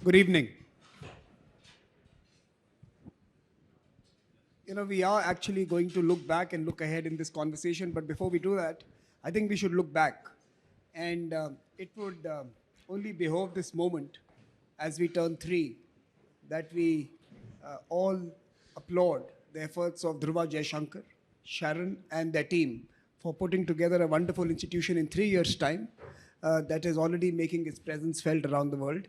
Good evening. We are actually going to look back and look ahead in this conversation, but before we do that, I think we should look back. And it would only behove this moment as we turn 3 that we all applaud the efforts of Dhruva Jaishankar, Sharon, and their team for putting together a wonderful institution in 3 years' time that is already making its presence felt around the world.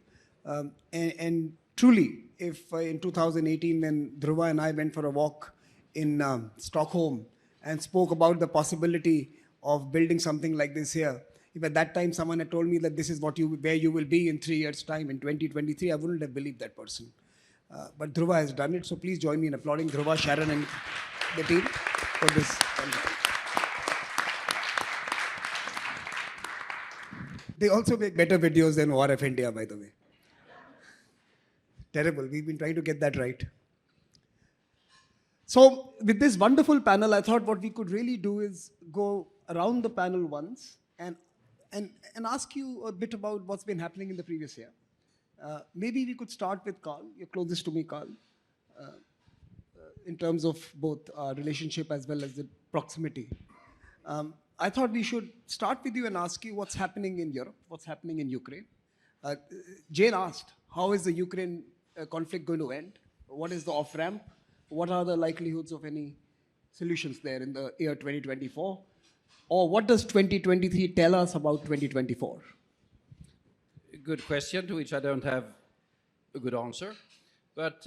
And truly, if in 2018, when Dhruva and I went for a walk in Stockholm and spoke about the possibility of building something like this here, if at that time someone had told me that this is where you will be in 3 years' time in 2023, I wouldn't have believed that person. But Dhruva has done it, so please join me in applauding Dhruva, Sharon, and the team for this. They also make better videos than ORF India, by the way. Terrible. We've been trying to get that right. So with this wonderful panel, I thought what we could really do is go around the panel once and ask you a bit about what's been happening in the previous year. Maybe we could start with Carl. You're closest to me, Carl, in terms of both our relationship as well as the proximity. I thought we should start with you and ask you what's happening in Europe, what's happening in Ukraine. Jane asked, how is the Ukraine conflict going to end? What is the off-ramp? What are the likelihoods of any solutions there in the year 2024? Or what does 2023 tell us about 2024? Good question, to which I don't have a good answer. But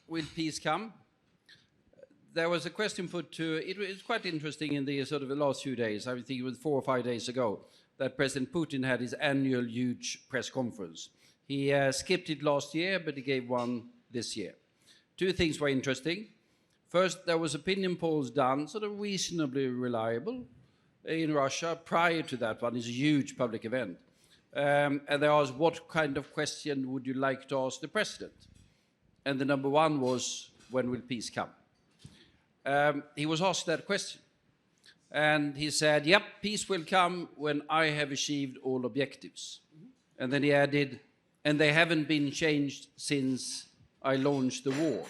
will peace come? There was a question put to, it was quite interesting in the sort of the last few days, I think it was 4 or 5 days ago, that President Putin had his annual huge press conference. He skipped it last year, but he gave one this year. 2 things were interesting. First, there was opinion polls done, sort of reasonably reliable, in Russia. Prior to that one, it's a huge public event. And they asked, what kind of question would you like to ask the president? And the number 1 was, when will peace come? He was asked that question. And he said, yep, peace will come when I have achieved all objectives. And then he added, and they haven't been changed since I launched the war.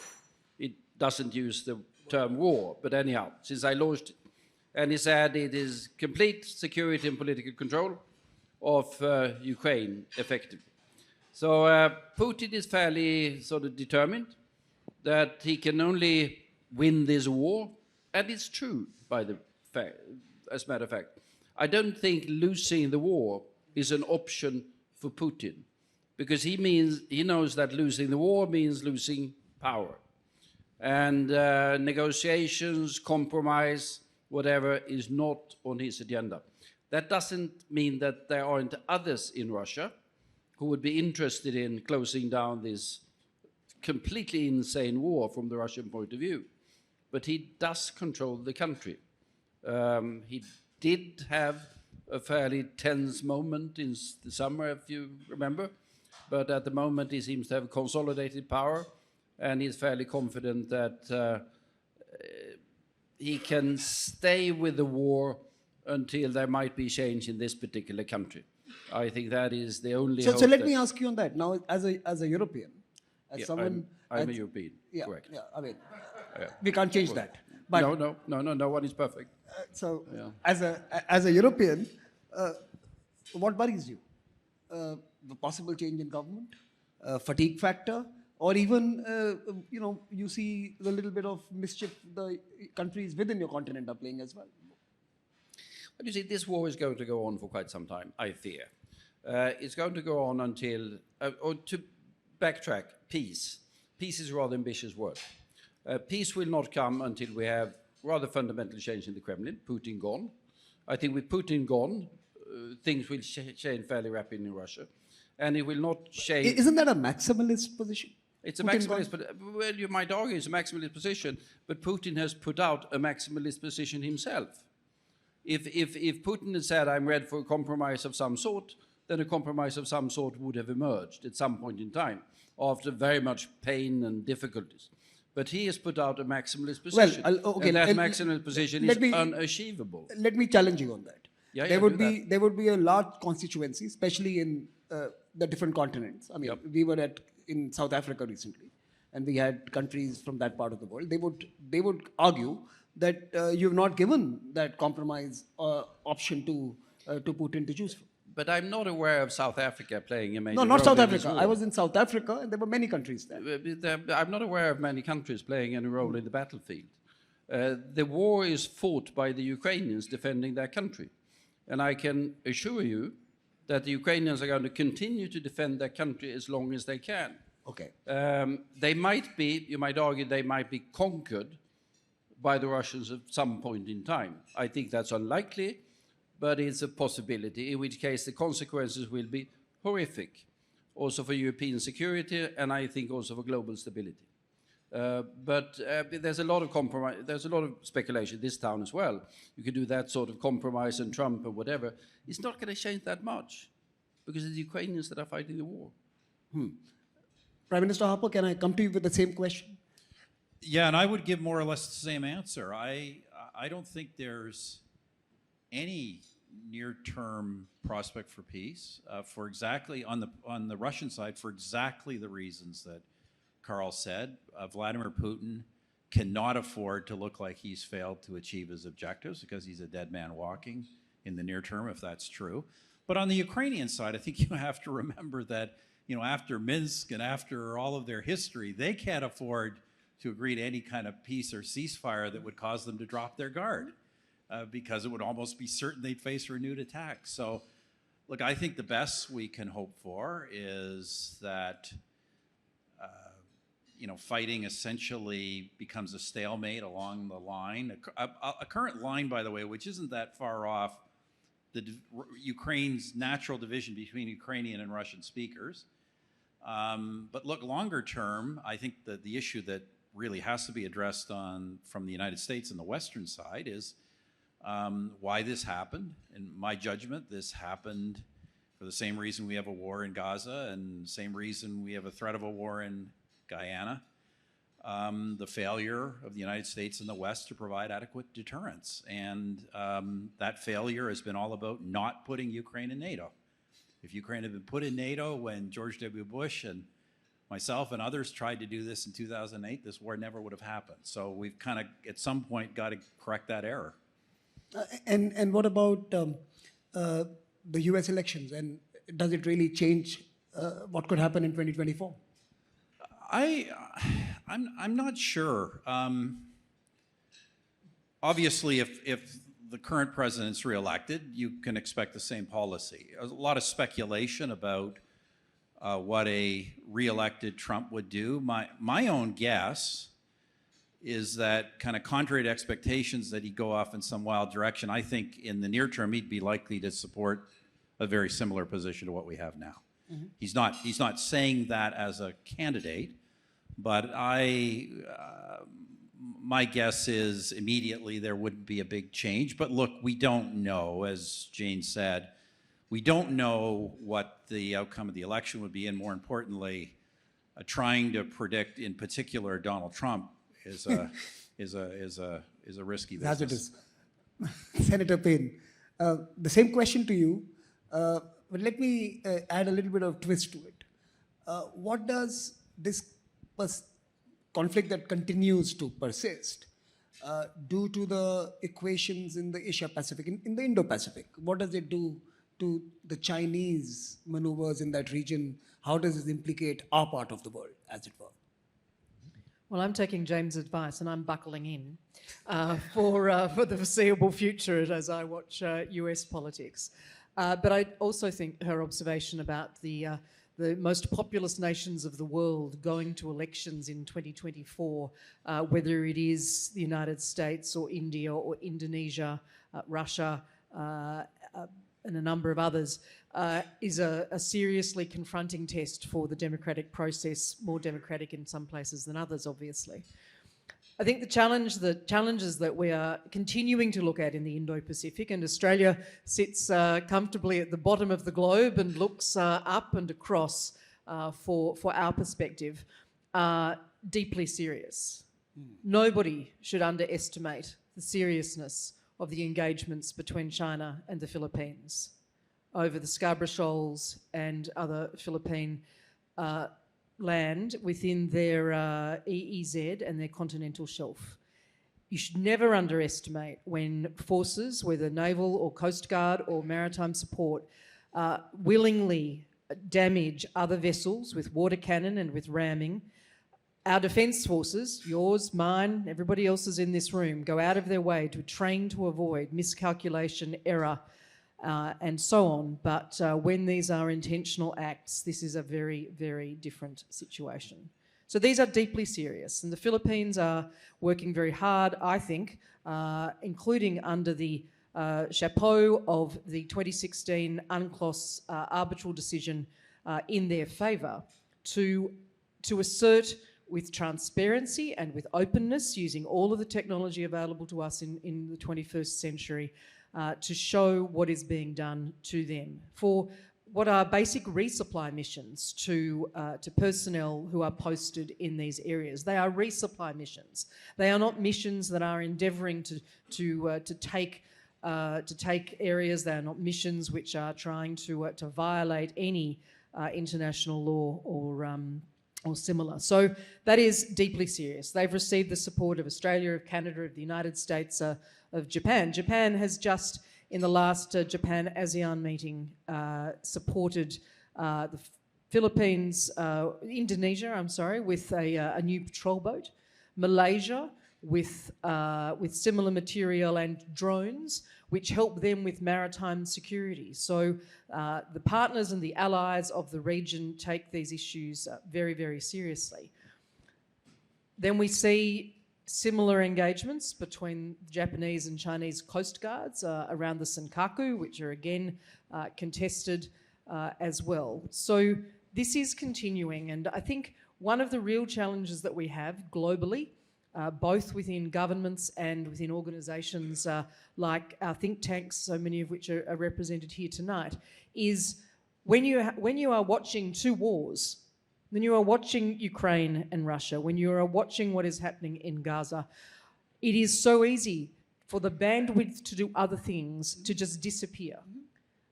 It doesn't use the term war, but anyhow, since I launched it. And he said it is complete security and political control of Ukraine, effectively. So Putin is fairly sort of determined that he can only win this war, and it's true, as a matter of fact. I don't think losing the war is an option for Putin, because he knows that losing the war means losing power. And negotiations, compromise, whatever, is not on his agenda. That doesn't mean that there aren't others in Russia who would be interested in closing down this completely insane war from the Russian point of view. But he does control the country. He did have a fairly tense moment in the summer, if you remember. But at the moment, he seems to have consolidated power, and he's fairly confident that he can stay with the war until there might be change in this particular country. I think that is the only hope. So let me ask you on that. Now, as a European, as someone... I'm a European, correct. Yeah, I mean, we can't change that. But no one is perfect. As a European, what worries you? The possible change in government, fatigue factor, or even, you see the little bit of mischief the countries within your continent are playing as well? But you see, this war is going to go on for quite some time, I fear. It's going to go on until, or to backtrack, peace. Peace is a rather ambitious word. Peace will not come until we have rather fundamental change in the Kremlin, Putin gone. I think with Putin gone, things will change fairly rapidly in Russia. And it will not change... Isn't that a maximalist position? It's a maximalist, well, you might argue it's a maximalist position, but Putin has put out a maximalist position himself. If Putin had said, I'm ready for a compromise of some sort, then a compromise of some sort would have emerged at some point in time, after very much pain and difficulties. But he has put out a maximalist position, and that maximalist position is unachievable. Let me challenge you on that. Yeah, there would be a large constituency, especially in the different continents. I mean, Yep. we were in South Africa recently, and we had countries from that part of the world. They would argue that you've not given that compromise option to Putin to choose from. But I'm not aware of South Africa playing a major No, role not South in this Africa. war. I was in South Africa, and there were many countries there. I'm not aware of many countries playing any role in the battlefield. The war is fought by the Ukrainians defending their country. And I can assure you that the Ukrainians are going to continue to defend their country as long as they can. Okay. They might be, you might argue, they might be conquered by the Russians at some point in time. I think that's unlikely, but it's a possibility, in which case the consequences will be horrific, also for European security and I think also for global stability. But there's a lot of compromise, there's a lot of speculation this town as well. You could do that sort of compromise and Trump or whatever. It's not going to change that much because it's the Ukrainians that are fighting the war. Prime Minister Harper, can I come to you with the same question? Yeah, and I would give more or less the same answer. I don't think there's any near-term prospect for peace for exactly on the Russian side for exactly the reasons that Carl said. Vladimir Putin cannot afford to look like he's failed to achieve his objectives because he's a dead man walking in the near term, if that's true. But on the Ukrainian side, I think you have to remember that, you know, after Minsk and after all of their history, they can't afford to agree to any kind of peace or ceasefire that would cause them to drop their guard because it would almost be certain they'd face renewed attacks. So, look, I think the best we can hope for is that you know, fighting essentially becomes a stalemate along the line. A current line, by the way, which isn't that far off Ukraine's natural division between Ukrainian and Russian speakers. But look, longer term, I think that the issue that really has to be addressed from the United States and the Western side is why this happened. In my judgment, this happened for the same reason we have a war in Gaza and the same reason we have a threat of a war in Guyana, the failure of the United States and the West to provide adequate deterrence. And that failure has been all about not putting Ukraine in NATO. If Ukraine had been put in NATO when George W. Bush and myself and others tried to do this in 2008, this war never would have happened. So we've kind of, at some point, got to correct that error. And what about the US elections? And does it really change what could happen in 2024? I'm not sure. Obviously, if the current president's reelected, you can expect the same policy. A lot of speculation about what a reelected Trump would do. My own guess is that, kind of contrary to expectations, that he'd go off in some wild direction. I think in the near term he'd be likely to support a very similar position to what we have now. Mm-hmm. He's not saying that as a candidate, but my guess is immediately there wouldn't be a big change. But look, we don't know, as Jane said, we don't know what the outcome of the election would be, and more importantly, trying to predict, in particular, Donald Trump is a risky business. As it is. Senator Payne, the same question to you, but let me add a little bit of twist to it. What does this conflict that continues to persist do to the equations in the Asia-Pacific, in the Indo-Pacific? What does it do to the Chinese maneuvers in that region? How does this implicate our part of the world, as it were? Well, I'm taking James' advice and I'm buckling in for the foreseeable future as I watch US politics. But I also think her observation about the most populous nations of the world going to elections in 2024, whether it is the United States or India or Indonesia, Russia, and a number of others, is a seriously confronting test for the democratic process, more democratic in some places than others, obviously. I think the challenges that we are continuing to look at in the Indo-Pacific, and Australia sits comfortably at the bottom of the globe and looks up and across for our perspective, are deeply serious. Nobody should underestimate the seriousness of the engagements between China and the Philippines. over the Scarborough Shoals and other Philippine land within their EEZ and their continental shelf. You should never underestimate when forces, whether naval or coast guard or maritime support, willingly damage other vessels with water cannon and with ramming. Our defence forces, yours, mine, everybody else's in this room, go out of their way to train to avoid miscalculation, error, and so on. But when these are intentional acts, this is a very, very different situation. So these are deeply serious, and the Philippines are working very hard, I think, including under the chapeau of the 2016 UNCLOS arbitral decision in their favour, to assert with transparency and with openness, using all of the technology available to us in the 21st century, to show what is being done to them for what are basic resupply missions to personnel who are posted in these areas. They are resupply missions. They are not missions that are endeavouring to take areas. They are not missions which are trying to violate any international law or similar. So that is deeply serious. They've received the support of Australia, of Canada, of the United States, of Japan. Japan has just, in the last Japan ASEAN meeting, supported the Philippines, Indonesia, with a new patrol boat, Malaysia with similar material and drones, which help them with maritime security. So the partners and the allies of the region take these issues very, very seriously. Then we see similar engagements between Japanese and Chinese coast guards around the Senkaku, which are again contested as well. So this is continuing, and I think one of the real challenges that we have globally, both within governments and within organisations like our think tanks, so many of which are represented here tonight, is when you are watching two wars, when you are watching Ukraine and Russia, when you are watching what is happening in Gaza, it is so easy for the bandwidth to do other things to just disappear.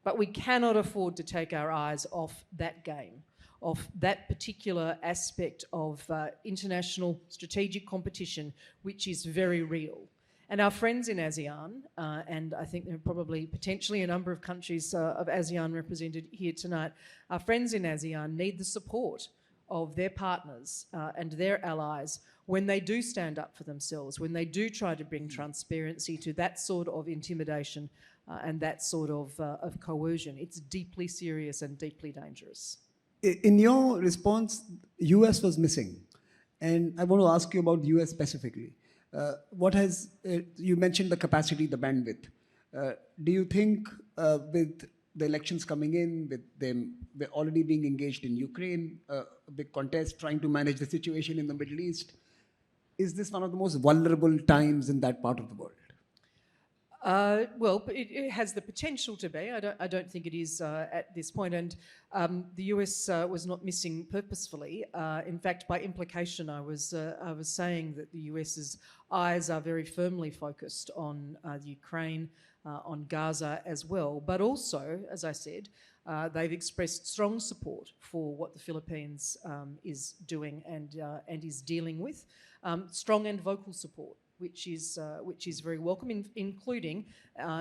But we cannot afford to take our eyes off that game, of that particular aspect of international strategic competition, which is very real. And our friends in ASEAN, and I think there are probably potentially a number of countries of ASEAN represented here tonight, our friends in ASEAN need the support of their partners and their allies when they do stand up for themselves, when they do try to bring transparency to that sort of intimidation and that sort of coercion. It's deeply serious and deeply dangerous. In your response, US was missing. And I want to ask you about the US specifically. You mentioned the capacity, the bandwidth. Do you think with the elections coming in, with them already being engaged in Ukraine, a big contest, trying to manage the situation in the Middle East, is this one of the most vulnerable times in that part of the world? Well, it has the potential to be. I don't think it is at this point. And the US was not missing purposefully. In fact, by implication, I was saying that the US's eyes are very firmly focused on Ukraine, on Gaza as well. But also, as I said, they've expressed strong support for what the Philippines is doing and is dealing with. Strong and vocal support, which is very welcome, including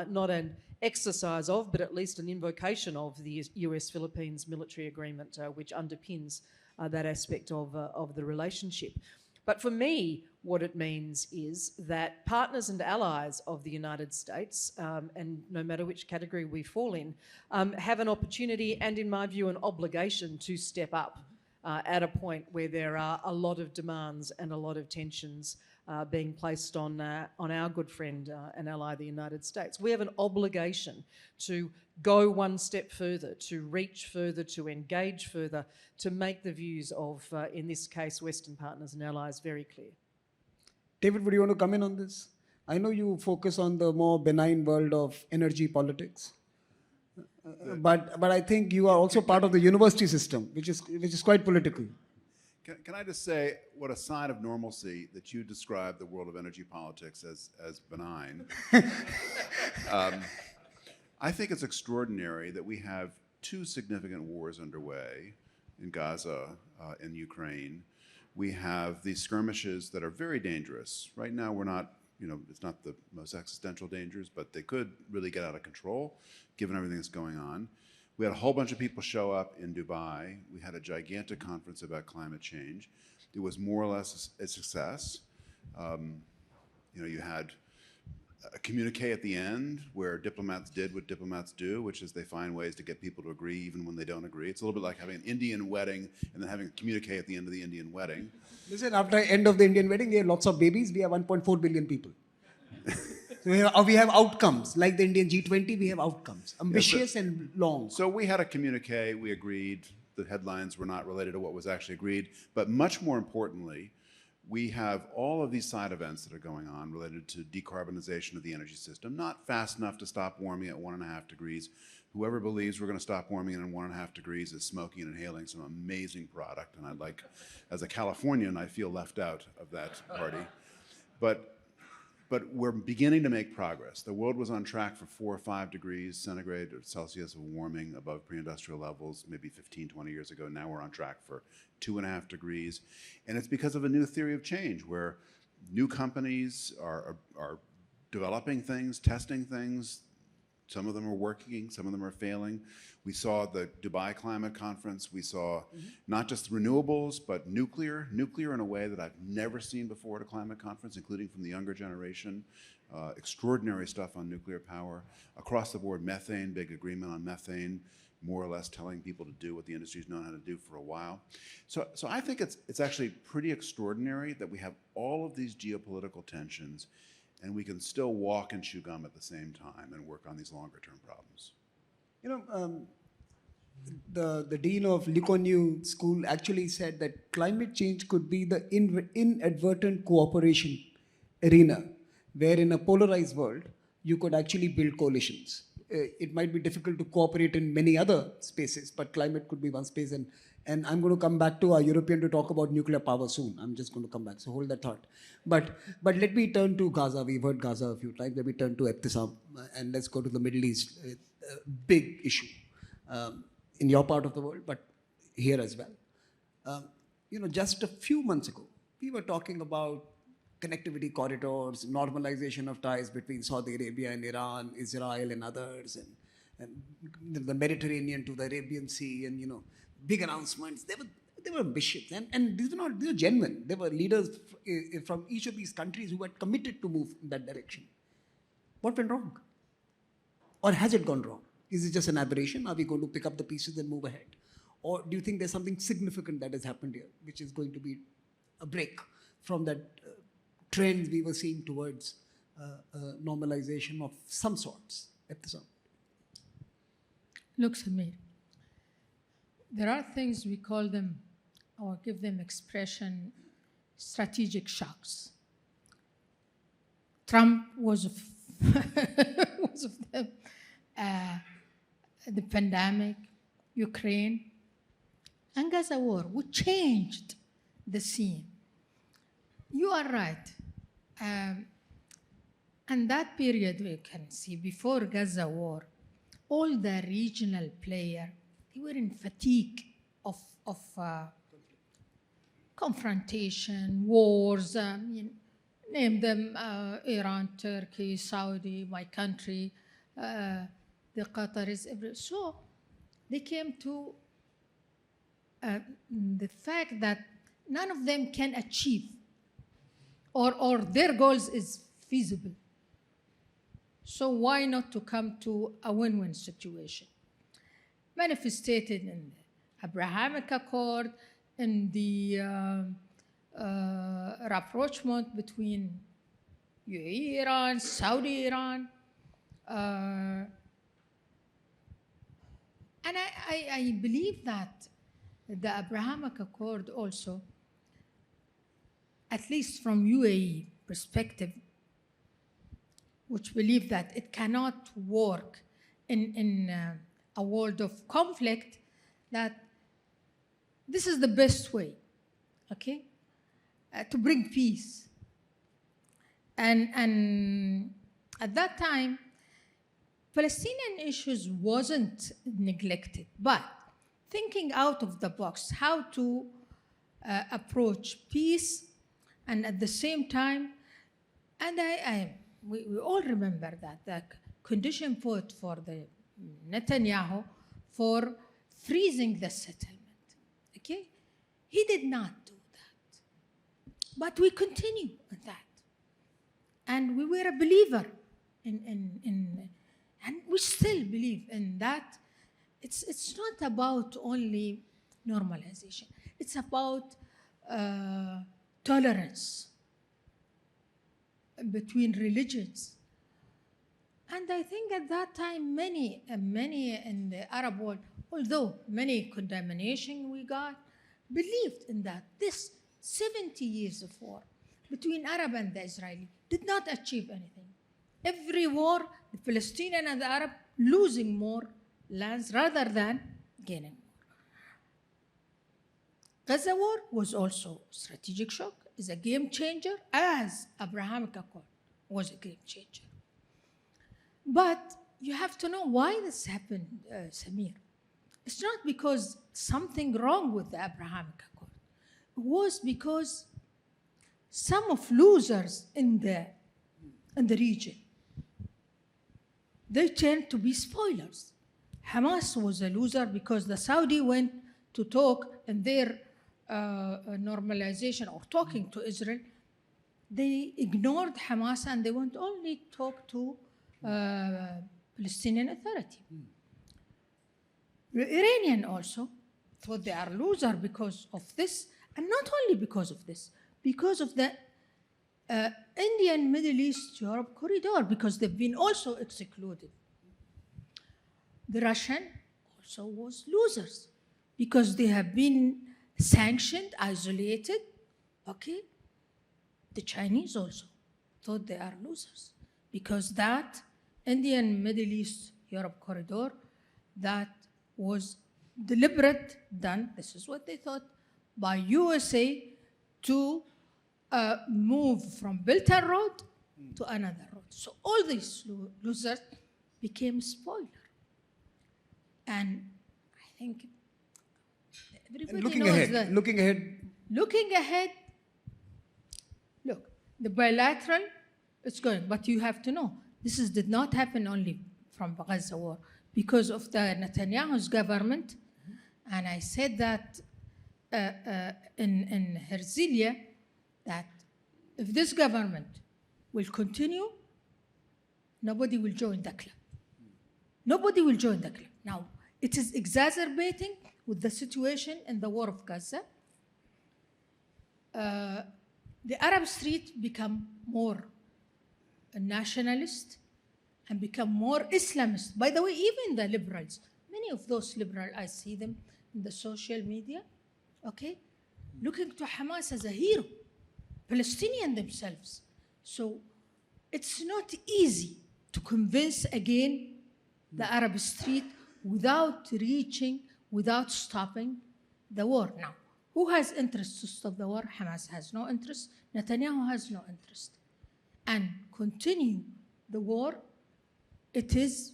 not an exercise of, but at least an invocation of the US-Philippines military agreement, which underpins that aspect of the relationship. But for me, what it means is that partners and allies of the United States, and no matter which category we fall in, have an opportunity and, in my view, an obligation to step up at a point where there are a lot of demands and a lot of tensions being placed on our good friend and ally, the United States. We have an obligation to go one step further, to reach further, to engage further, to make the views of, in this case, Western partners and allies very clear. David, would you want to come in on this? I know you focus on the more benign world of energy politics, but I think you are also part of the university system, which is quite political. Can I just say what a sign of normalcy that you describe the world of energy politics as benign? I think it's extraordinary that we have two significant wars underway in Gaza and Ukraine. We have these skirmishes that are very dangerous. Right now, we're not, it's not the most existential dangers, but they could really get out of control given everything that's going on. We had a whole bunch of people show up in Dubai. We had a gigantic conference about climate change. It was more or less a success. You had a communique at the end where diplomats did what diplomats do, which is they find ways to get people to agree even when they don't agree. It's a little bit like having an Indian wedding and then having a communique at the end of the Indian wedding. Listen, after the end of the Indian wedding, we have lots of babies. We have 1.4 billion people. So we have outcomes. Like the Indian G20, we have outcomes. Ambitious and long. So we had a communique, we agreed. The headlines were not related to what was actually agreed. But much more importantly, we have all of these side events that are going on related to decarbonization of the energy system, not fast enough to stop warming at 1.5 degrees. Whoever believes we're going to stop warming at 1.5 degrees is smoking and inhaling some amazing product. And I'd like, as a Californian, I feel left out of that party. But we're beginning to make progress. The world was on track for 4 or 5 degrees centigrade or Celsius of warming above pre-industrial levels maybe 15, 20 years ago. Now we're on track for 2.5 degrees. And it's because of a new theory of change where new companies are developing things, testing things. Some of them are working, some of them are failing. We saw the Dubai Climate Conference. We saw not just renewables, but nuclear in a way that I've never seen before at a climate conference, including from the younger generation. Extraordinary stuff on nuclear power. Across the board, methane, big agreement on methane, more or less telling people to do what the industry's known how to do for a while. So I think it's actually pretty extraordinary that we have all of these geopolitical tensions and we can still walk and chew gum at the same time and work on these longer term problems. The dean of Lee Kuan Yew School actually said that climate change could be the inadvertent cooperation arena, where in a polarized world, you could actually build coalitions. It might be difficult to cooperate in many other spaces, but climate could be one space. And I'm going to come back to our European to talk about nuclear power soon. I'm just going to come back, so hold that thought. But let me turn to Gaza. We've heard Gaza a few times. Let me turn to Ibtisam, and let's go to the Middle East. Big issue in your part of the world, but here as well. Just a few months ago, we were talking about connectivity corridors, normalization of ties between Saudi Arabia and Iran, Israel and others, and the Mediterranean to the Arabian Sea, and big announcements. They were ambitious, and these were genuine. There were leaders from each of these countries who had committed to move in that direction. What went wrong? Or has it gone wrong? Is it just an aberration? Are we going to pick up the pieces and move ahead? Or do you think there's something significant that has happened here, which is going to be a break from that trend we were seeing towards normalization of some sorts at the time? Look, Samir, there are things we call them, or give them expression, strategic shocks. Trump was of them. The pandemic, Ukraine, and Gaza war, which changed the scene. You are right. And that period we can see before Gaza war, all the regional players, they were in fatigue of confrontation, wars, name them Iran, Turkey, Saudi, my country, the Qataris. So they came to the fact that none of them can achieve or their goals is feasible. So why not to come to a win-win situation? Manifested in the Abrahamic Accord, in the rapprochement between UAE, Iran, Saudi, Iran. And I believe that the Abrahamic Accord also, at least from UAE perspective, which believe that it cannot work in a world of conflict, that this is the best way, okay, to bring peace. And at that time, Palestinian issues wasn't neglected, but thinking out of the box, how to approach peace, and at the same time, and we all remember that the condition put for the Netanyahu for freezing the settlement, okay? He did not do that, but we continue with that. And we were a believer in and we still believe in that. It's not about only normalization. It's about tolerance between religions. And I think at that time, many in the Arab world, although many condemnation we got, believed in that. This 70 years of war between Arab and the Israeli did not achieve anything. Every war, the Palestinian and the Arab losing more lands rather than gaining more. Gaza war was also strategic shock, is a game changer, as Abrahamic Accord was a game changer. But you have to know why this happened, Samir. It's not because something wrong with the Abrahamic Accord. It was because some of losers in the region, they tend to be spoilers. Hamas was a loser because the Saudi went to talk in their normalization or talking to Israel. They ignored Hamas and they went only talk to Palestinian Authority. The Iranian also thought they are loser because of this, and not only because of this, because of the Indian Middle East Europe corridor, because they've been also excluded. The Russian also was losers because they have been sanctioned, isolated, okay? The Chinese also thought they are losers because that Indian Middle East Europe corridor, that was deliberate, done, this is what they thought, by USA to move from Bilton Road to another road. So all these losers became spoiler. And I think everybody And looking knows ahead, that. looking ahead, Looking ahead, look, the bilateral, it's going, but you have to know, this did not happen only from the Gaza war, because of the Netanyahu's government, and I said that in Herzliya, that if this government will continue, nobody will join the club. Nobody will join the club. Now, it is exacerbating with the situation in the war of Gaza. The Arab street become more nationalist and become more Islamist. By the way, even the liberals, many of those liberals, I see them in the social media, okay, looking to Hamas as a hero, Palestinian themselves. So it's not easy to convince again the Arab street without reaching, without stopping the war. Now, who has interest to stop the war? Hamas has no interest. Netanyahu has no interest. And continue the war, it is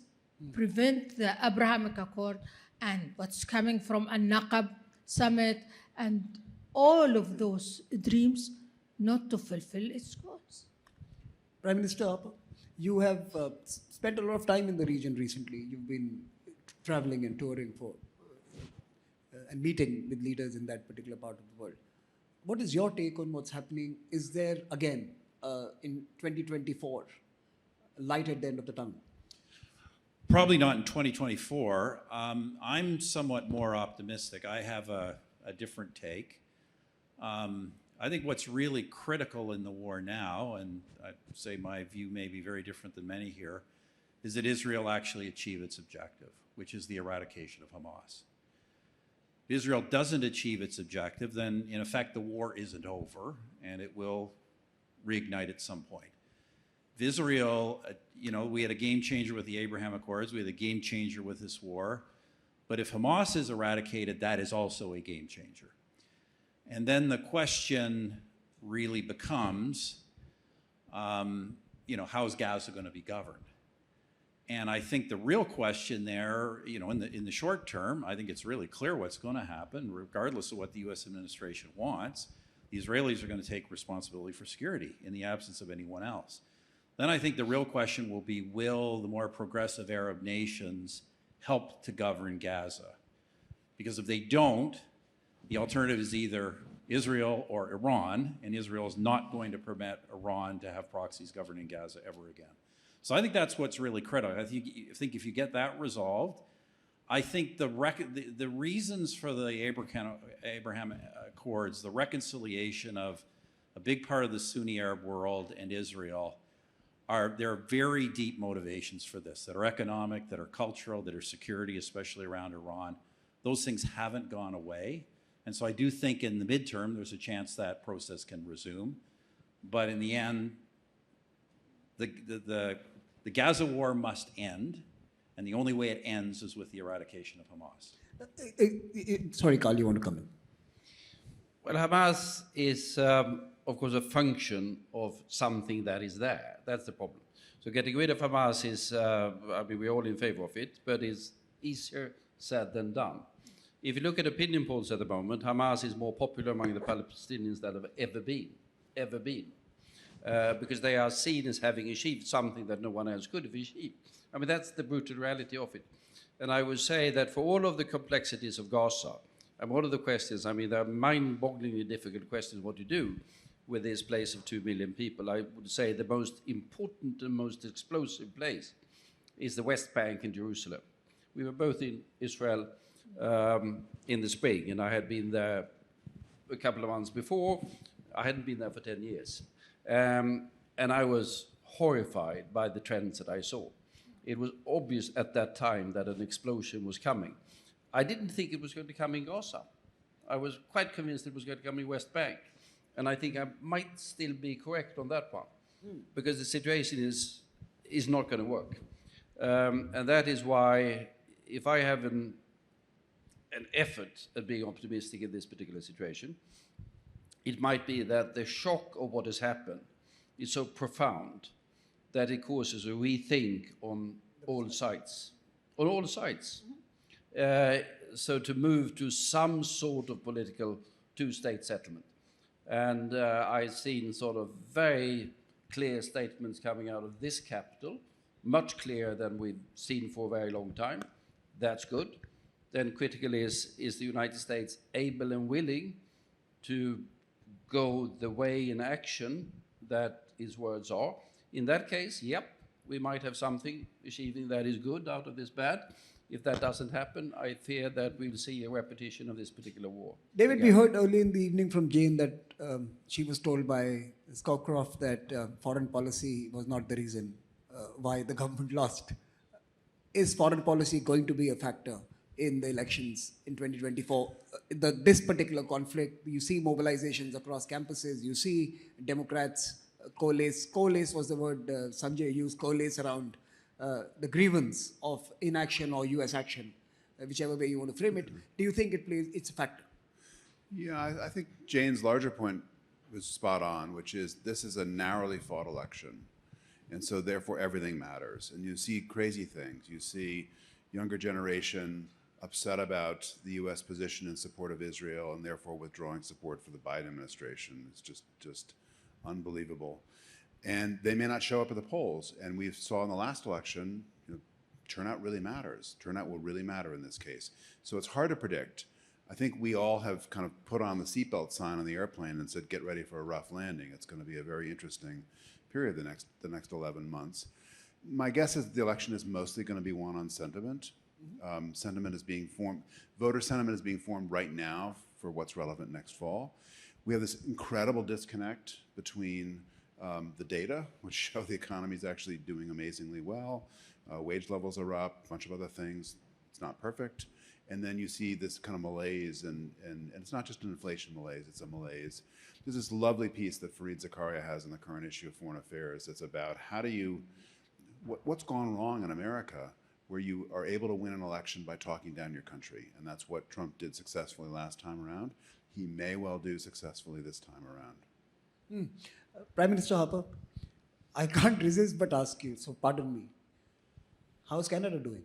prevent the Abrahamic Accord and what's coming from An-Naqab summit and all of those dreams not to fulfill its goals. Prime Minister, you have spent a lot of time in the region recently. You've been traveling and touring for and meeting with leaders in that particular part of the world. What is your take on what's happening? Is there, again, in 2024, a light at the end of the tunnel? Probably not in 2024. I'm somewhat more optimistic. I have a different take. I think what's really critical in the war now, and I'd say my view may be very different than many here, is that Israel actually achieve its objective, which is the eradication of Hamas. If Israel doesn't achieve its objective, then in effect the war isn't over and it will reignite at some point. If Israel, we had a game changer with the Abraham Accords, we had a game changer with this war, but if Hamas is eradicated, that is also a game changer. And then the question really becomes, how is Gaza going to be governed? And I think the real question there, you know, in the short term, I think it's really clear what's going to happen, regardless of what the U.S. administration wants. The Israelis are going to take responsibility for security in the absence of anyone else. Then I think the real question will be, will the more progressive Arab nations help to govern Gaza? Because if they don't, the alternative is either Israel or Iran, and Israel is not going to permit Iran to have proxies governing Gaza ever again. So I think that's what's really critical. I think if you get that resolved, I think the reasons for the Abraham Accords, the reconciliation of a big part of the Sunni Arab world and Israel, there are very deep motivations for this that are economic, that are cultural, that are security, especially around Iran. Those things haven't gone away. And so I do think in the midterm, there's a chance that process can resume. But in the end, the Gaza war must end, and the only way it ends is with the eradication of Hamas. Sorry, Carl, you want to come in? Well, Hamas is, of course, a function of something that is there. That's the problem. So getting rid of Hamas is, I mean, we're all in favor of it, but it's easier said than done. If you look at opinion polls at the moment, Hamas is more popular among the Palestinians than have ever been. Because they are seen as having achieved something that no one else could have achieved. I mean, that's the brutal reality of it. And I would say that for all of the complexities of Gaza, and one of the questions, I mean, there are mind-bogglingly difficult questions what to do with this place of 2 million people. I would say the most important and most explosive place is the West Bank in Jerusalem. We were both in Israel in the spring, and I had been there a couple of months before. I hadn't been there for 10 years. And I was horrified by the trends that I saw. It was obvious at that time that an explosion was coming. I didn't think it was going to come in Gaza. I was quite convinced it was going to come in West Bank. And I think I might still be correct on that one, because the situation is not going to work. And that is why, if I have an effort at being optimistic in this particular situation, it might be that the shock of what has happened is so profound that it causes a rethink on all sides. On all sides. So to move to some sort of political two-state settlement. And I've seen sort of very clear statements coming out of this capital, much clearer than we've seen for a very long time. That's good. Then critical is the United States able and willing to go the way in action that his words are. In that case, yep, we might have something achieving that is good out of this bad. If that doesn't happen, I fear that we'll see a repetition of this particular war. David, we heard early in the evening from Jane that she was told by Scowcroft that foreign policy was not the reason why the government lost. Is foreign policy going to be a factor in the elections in 2024? This particular conflict, you see mobilizations across campuses, you see Democrats coalesce was the word Sanjay used, coalesce around the grievance of inaction or US action, whichever way you want to frame it. Do you think it's a factor? Yeah, I think Jane's larger point was spot on, which is this is a narrowly fought election. And so therefore everything matters. And you see crazy things. You see younger generation upset about the US position in support of Israel and therefore withdrawing support for the Biden administration. It's just unbelievable. And they may not show up at the polls. And we saw in the last election, turnout really matters. Turnout will really matter in this case. So it's hard to predict. I think we all have kind of put on the seatbelt sign on the airplane and said, get ready for a rough landing. It's going to be a very interesting period the next 11 months. My guess is the election is mostly going to be won on sentiment. Sentiment is being formed, voter sentiment is being formed right now for what's relevant next fall. We have this incredible disconnect between the data, which show the economy is actually doing amazingly well. Wage levels are up, a bunch of other things. It's not perfect. And then you see this kind of malaise, and it's not just an inflation malaise, it's a malaise. There's this lovely piece that Fareed Zakaria has in the current issue of Foreign Affairs that's about how do you, what's gone wrong in America where you are able to win an election by talking down your country. And that's what Trump did successfully last time around. He may well do successfully this time around. Prime Minister Harper, I can't resist but ask you, so pardon me. How's Canada doing?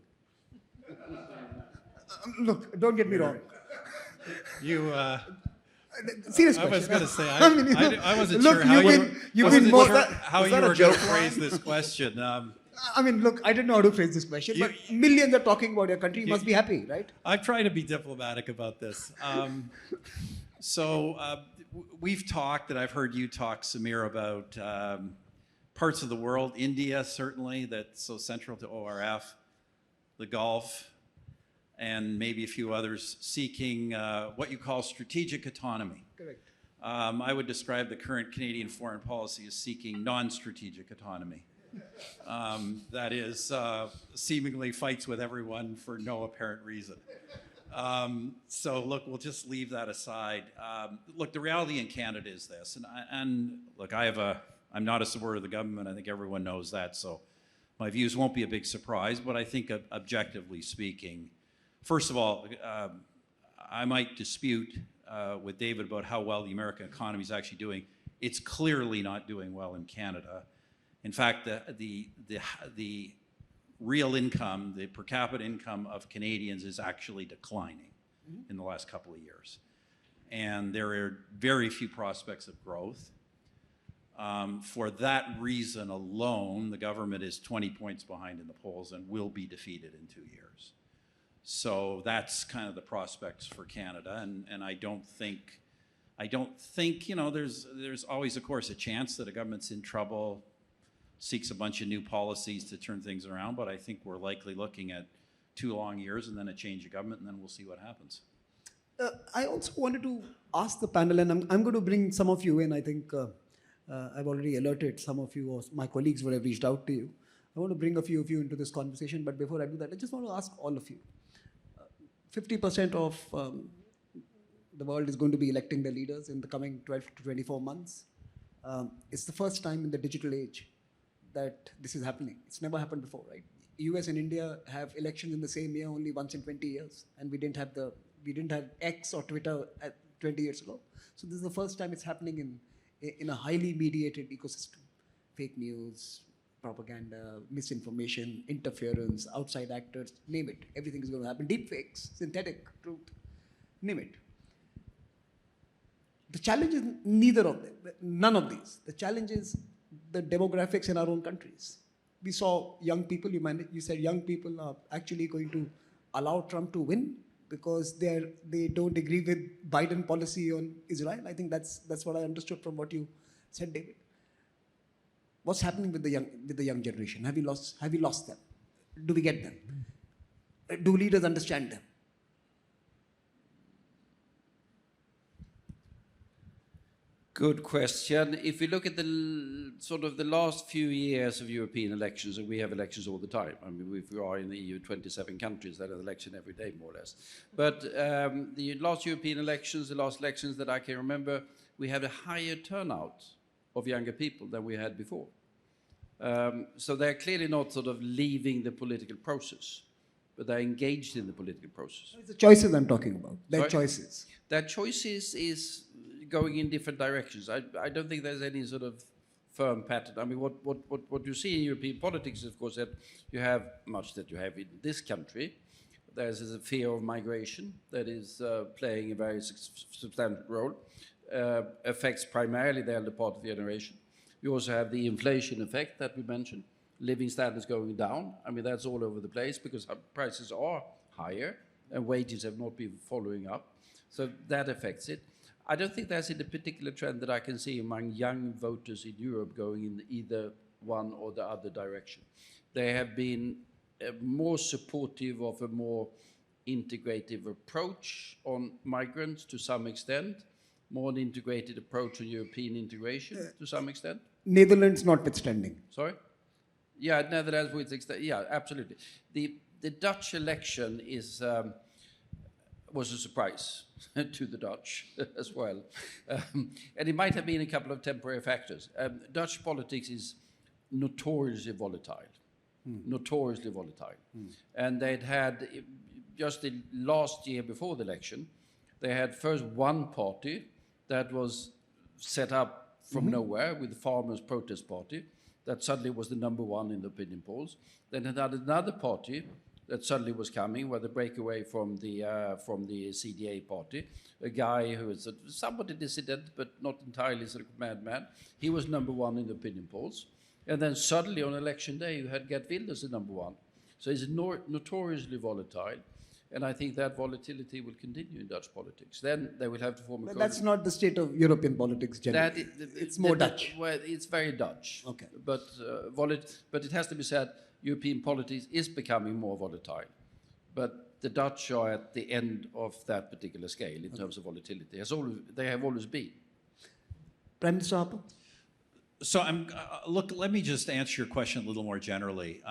Look, don't get me wrong. You, Serious I question. was going to say, mean, I wasn't look, sure how you've been more. how was you that a were going joke, to phrase this question. I mean, look, I didn't know how to phrase this question, but millions are talking about your country. You must be happy, right? I'm trying to be diplomatic about this. We've talked, and I've heard you talk, Samir, about parts of the world, India certainly, that's so central to ORF, the Gulf, and maybe a few others seeking what you call strategic autonomy. Correct. I would describe the current Canadian foreign policy as seeking non-strategic autonomy. That is, seemingly fights with everyone for no apparent reason. So look, we'll just leave that aside. Look, the reality in Canada is this, and look, I'm not a supporter of the government. I think everyone knows that, so my views won't be a big surprise. But I think, objectively speaking, first of all, I might dispute with David about how well the American economy is actually doing. It's clearly not doing well in Canada. In fact, the real income, the per capita income of Canadians is actually declining in the last couple of years. And there are very few prospects of growth. For that reason alone, the government is 20 points behind in the polls and will be defeated in 2 years. So that's kind of the prospects for Canada. And I don't think, you know, there's always, of course, a chance that a government's in trouble, seeks a bunch of new policies to turn things around, but I think we're likely looking at 2 long years and then a change of government, and then we'll see what happens. I also wanted to ask the panel, and I'm going to bring some of you in. I think I've already alerted some of you, or my colleagues would have reached out to you. I want to bring a few of you into this conversation, but before I do that, I just want to ask all of you. 50% of the world is going to be electing their leaders in the coming 12 to 24 months. It's the first time in the digital age that this is happening. It's never happened before, right? US and India have elections in the same year only once in 20 years, and we didn't have X or Twitter 20 years ago. So this is the first time it's happening in a highly mediated ecosystem. Fake news, propaganda, misinformation, interference, outside actors, name it. Everything is going to happen. Deep fakes, synthetic truth, name it. The challenge is none of these. The challenge is the demographics in our own countries. We saw young people, you said young people are actually going to allow Trump to win because they don't agree with Biden policy on Israel. I think that's what I understood from what you said, David. What's happening with the young generation? Have we lost them? Do we get them? Do leaders understand them? Good question. If we look at the sort of the last few years of European elections, and we have elections all the time. I mean, if we are in the EU, 27 countries that have election every day, more or less. But the last European elections, the last elections that I can remember, we had a higher turnout of younger people than we had before. So they're clearly not sort of leaving the political process, but they're engaged in the political process. It's the choices I'm talking about. Their Sorry? choices. Their choices is going in different directions. I don't think there's any sort of firm pattern. I mean, what you see in European politics is, of course, that you have much that you have in this country. There's a fear of migration that is playing a very substantial role, affects primarily the elder part of the generation. We also have the inflation effect that we mentioned, living standards going down. I mean, that's all over the place because prices are higher and wages have not been following up. So that affects it. I don't think there's a particular trend that I can see among young voters in Europe going in either one or the other direction. They have been more supportive of a more integrative approach on migrants to some extent, more an integrated approach on European integration to some extent. Netherlands notwithstanding. Sorry? Yeah, Netherlands with extent. Yeah, absolutely. The Dutch election was a surprise to the Dutch as well. And it might have been a couple of temporary factors. Dutch politics is notoriously volatile. Notoriously volatile. And they'd had, just the last year before the election, they had first one party that was set up from nowhere with the Farmers' Protest Party. that suddenly was the number one in the opinion polls. Then it had another party that suddenly was coming, where the breakaway from the CDA party, a guy who is somewhat a dissident, but not entirely sort of madman. He was number one in the opinion polls. And then suddenly on election day, you had Geert Wilders as number one. So he's notoriously volatile. And I think that volatility will continue in Dutch politics. Then they will have to form a But coalition. that's not the state of European politics generally. It's more Dutch. Well, it's very Dutch. Okay. But but it has to be said, European politics is becoming more volatile. But the Dutch are at the end of that particular scale in terms of volatility. They have always been. Prime Minister Harper? So look, let me just answer your question a little more generally.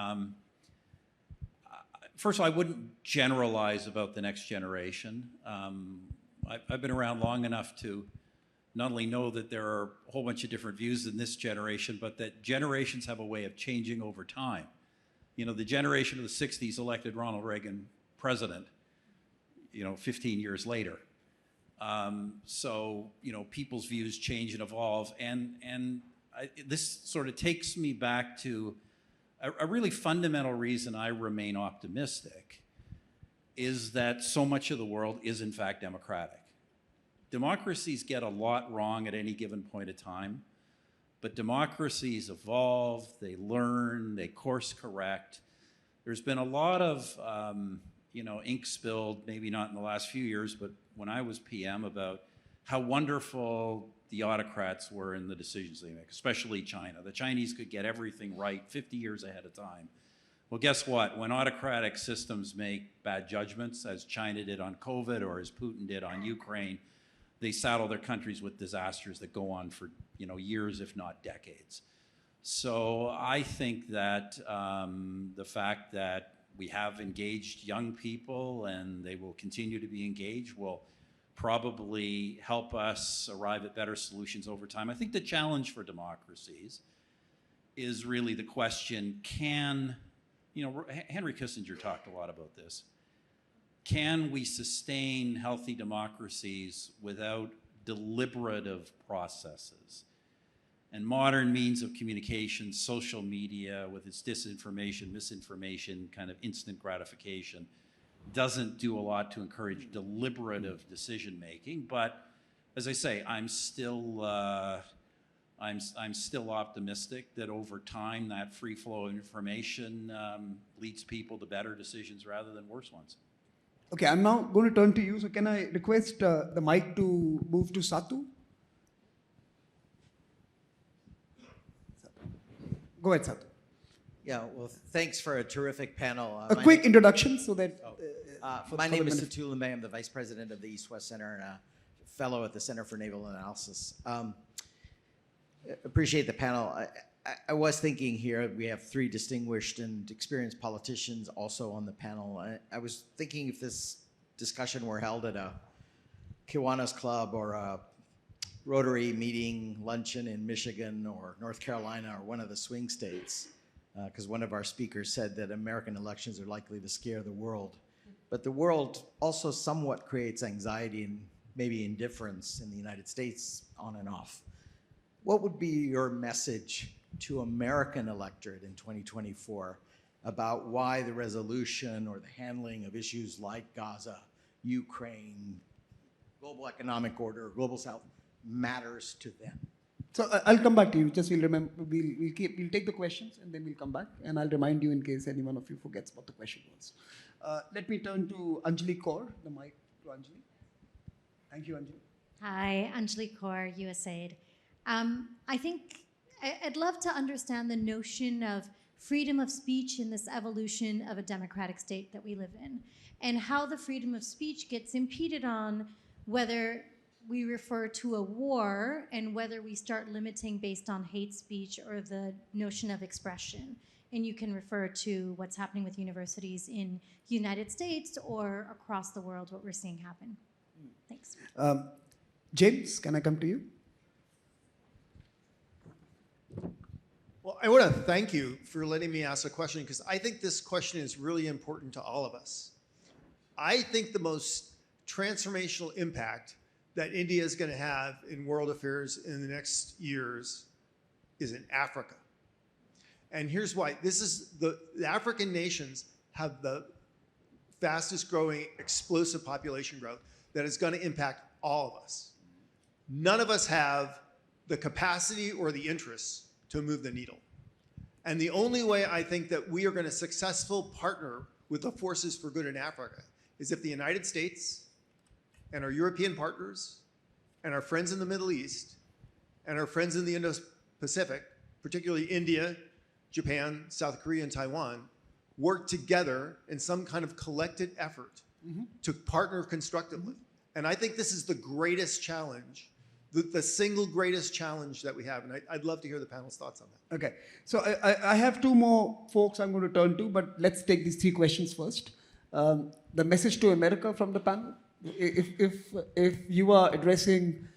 First of all, I wouldn't generalize about the next generation. I've been around long enough to not only know that there are a whole bunch of different views in this generation, but that generations have a way of changing over time. You know, the generation of the 60s elected Ronald Reagan president, 15 years later. So, people's views change and evolve. And this sort of takes me back to a really fundamental reason I remain optimistic is that so much of the world is in fact democratic. Democracies get a lot wrong at any given point of time, but democracies evolve, they learn, they course correct. There's been a lot of ink spilled, maybe not in the last few years, but when I was PM, about how wonderful the autocrats were in the decisions they make, especially China. The Chinese could get everything right 50 years ahead of time. Well, guess what? When autocratic systems make bad judgments, as China did on COVID or as Putin did on Ukraine, they saddle their countries with disasters that go on for years, if not decades. So I think that the fact that we have engaged young people and they will continue to be engaged will probably help us arrive at better solutions over time. I think the challenge for democracies is really the question, Henry Kissinger talked a lot about this, can we sustain healthy democracies without deliberative processes? And modern means of communication, social media with its disinformation, misinformation, kind of instant gratification, doesn't do a lot to encourage deliberative decision making. But as I say, I'm still optimistic that over time that free flow of information leads people to better decisions rather than worse ones. Okay, I'm now going to turn to you. So can I request the mic to move to Satu? Go ahead, Satu. Yeah, well, thanks for a terrific panel. A quick introduction so that... My name is Satu Lemay. I'm the Vice President of the East-West Center and a Fellow at the Center for Naval Analysis. Appreciate the panel. I was thinking here, we have three distinguished and experienced politicians also on the panel. I was thinking if this discussion were held at a Kiwanis Club or a Rotary meeting luncheon in Michigan or North Carolina or one of the swing states, because one of our speakers said that American elections are likely to scare the world. But the world also somewhat creates anxiety and maybe indifference in the United States on and off. What would be your message to American electorate in 2024 about why the resolution or the handling of issues like Gaza, Ukraine, global economic order, global South matters to them? So I'll come back to you. Just we'll take the questions and then we'll come back. And I'll remind you in case any one of you forgets what the question was. Let me turn to Anjali Kaur, the mic to Anjali. Thank you, Anjali. Hi, Anjali Kaur, USAID. I think I'd love to understand the notion of freedom of speech in this evolution of a democratic state that we live in, and how the freedom of speech gets impeded on whether we refer to a war and whether we start limiting based on hate speech or the notion of expression. And you can refer to what's happening with universities in the United States or across the world, what we're seeing happen. Thanks. James, can I come to you? Well, I want to thank you for letting me ask a question, because I think this question is really important to all of us. I think the most transformational impact that India is going to have in world affairs in the next years is in Africa. And here's why. This is the African nations have the fastest growing explosive population growth that is going to impact all of us. None of us have the capacity or the interests to move the needle. And the only way I think that we are going to successfully partner with the forces for good in Africa is if the United States and our European partners and our friends in the Middle East and our friends in the Indo-Pacific, particularly India, Japan, South Korea, and Taiwan, work together in some kind of collected effort to partner constructively. And I think this is the greatest challenge, the single greatest challenge that we have. And I'd love to hear the panel's thoughts on that. Okay, so I have two more folks I'm going to turn to, but let's take these three questions first. The message to America from the panel. If you are addressing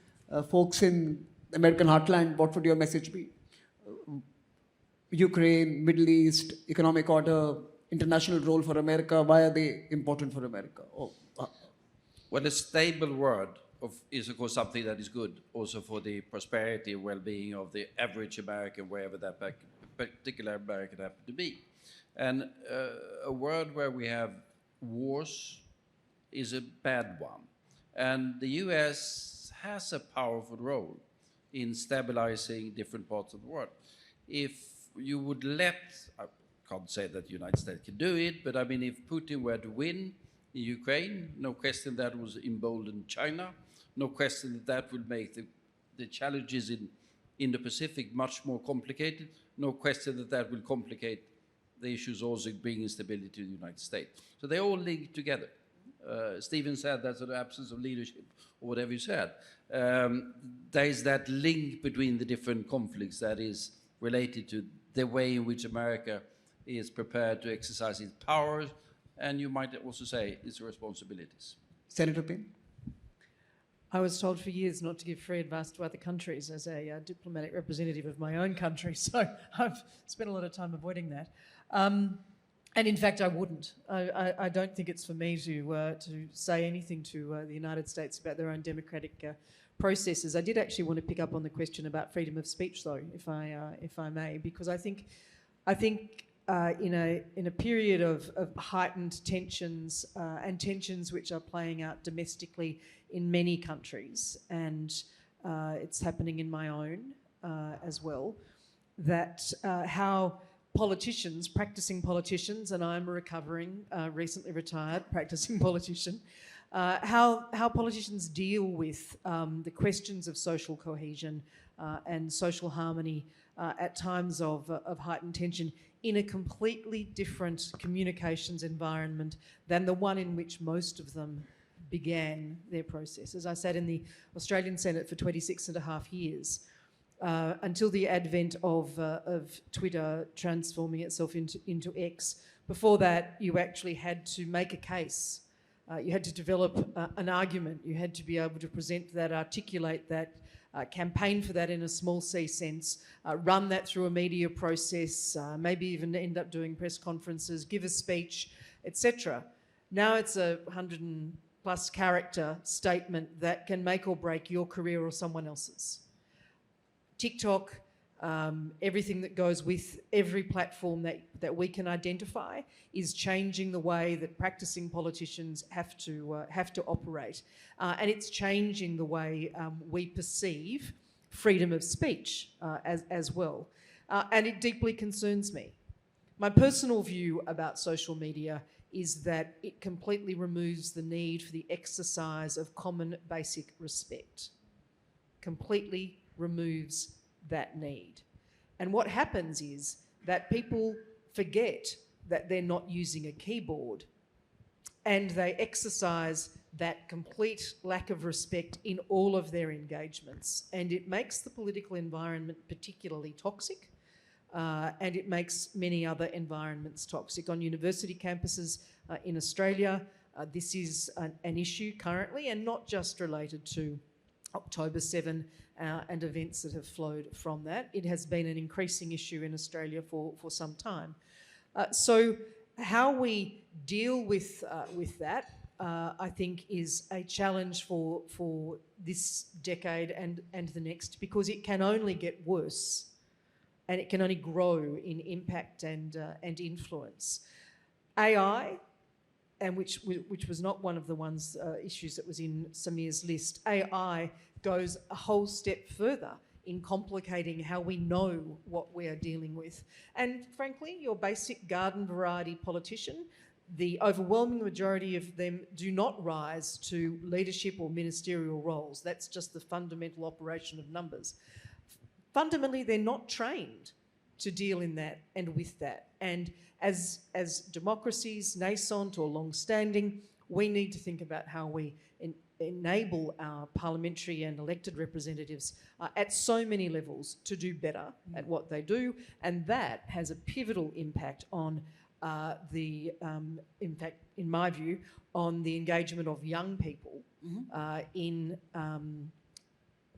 folks in American heartland, what would your message be? Ukraine, Middle East, economic order, international role for America, why are they important for America? Well, a stable world is, of course, something that is good also for the prosperity and well-being of the average American, wherever that particular American happens to be. And a world where we have wars is a bad one. And the US has a powerful role in stabilizing different parts of the world. If you would let, I can't say that the United States can do it, but I mean, if Putin were to win in Ukraine, no question that would embolden China, no question that that would make the challenges in the Pacific much more complicated, no question that that will complicate the issues also bringing stability to the United States. So they all link together. Stephen said that's an absence of leadership, or whatever you said. There is that link between the different conflicts that is related to the way in which America is prepared to exercise its powers, and you might also say its responsibilities. Senator Payne? I was told for years not to give free advice to other countries as a diplomatic representative of my own country, so I've spent a lot of time avoiding that. And in fact, I wouldn't. I don't think it's for me to say anything to the United States about their own democratic processes. I did actually want to pick up on the question about freedom of speech, though, if I may, because I think in a period of heightened tensions and tensions which are playing out domestically in many countries, and it's happening in my own as well, that how politicians, practicing politicians, and I'm a recovering, recently retired practicing politician, how politicians deal with the questions of social cohesion and social harmony at times of heightened tension in a completely different communications environment than the one in which most of them began their processes. I sat in the Australian Senate for 26 and a half years. Until the advent of Twitter transforming itself into X. Before that, you actually had to make a case. You had to develop an argument. You had to be able to present that, articulate that, campaign for that in a small c sense, run that through a media process, maybe even end up doing press conferences, give a speech, etc. Now it's a 100+ character statement that can make or break your career or someone else's. TikTok, everything that goes with every platform that we can identify is changing the way that practicing politicians have to operate, and it's changing the way we perceive freedom of speech as well, and it deeply concerns me. My personal view about social media is that it completely removes the need for the exercise of common basic respect. Completely removes that need. And what happens is that people forget that they're not using a keyboard, and they exercise that complete lack of respect in all of their engagements. And it makes the political environment particularly toxic, and it makes many other environments toxic. On university campuses in Australia, this is an issue currently, and not just related to October 7 and events that have flowed from that. It has been an increasing issue in Australia for some time. So how we deal with that, I think, is a challenge for this decade and the next, because it can only get worse and it can only grow in impact and influence. AI, and which was not one of the issues that was in Samir's list. AI goes a whole step further in complicating how we know what we are dealing with. And frankly, your basic garden variety politician, the overwhelming majority of them do not rise to leadership or ministerial roles. That's just the fundamental operation of numbers. Fundamentally, they're not trained to deal in that and with that. And as democracies, nascent or long-standing, we need to think about how we enable our parliamentary and elected representatives at so many levels to do better at what they do, and that has a pivotal impact on in fact, in my view, on the engagement of young people in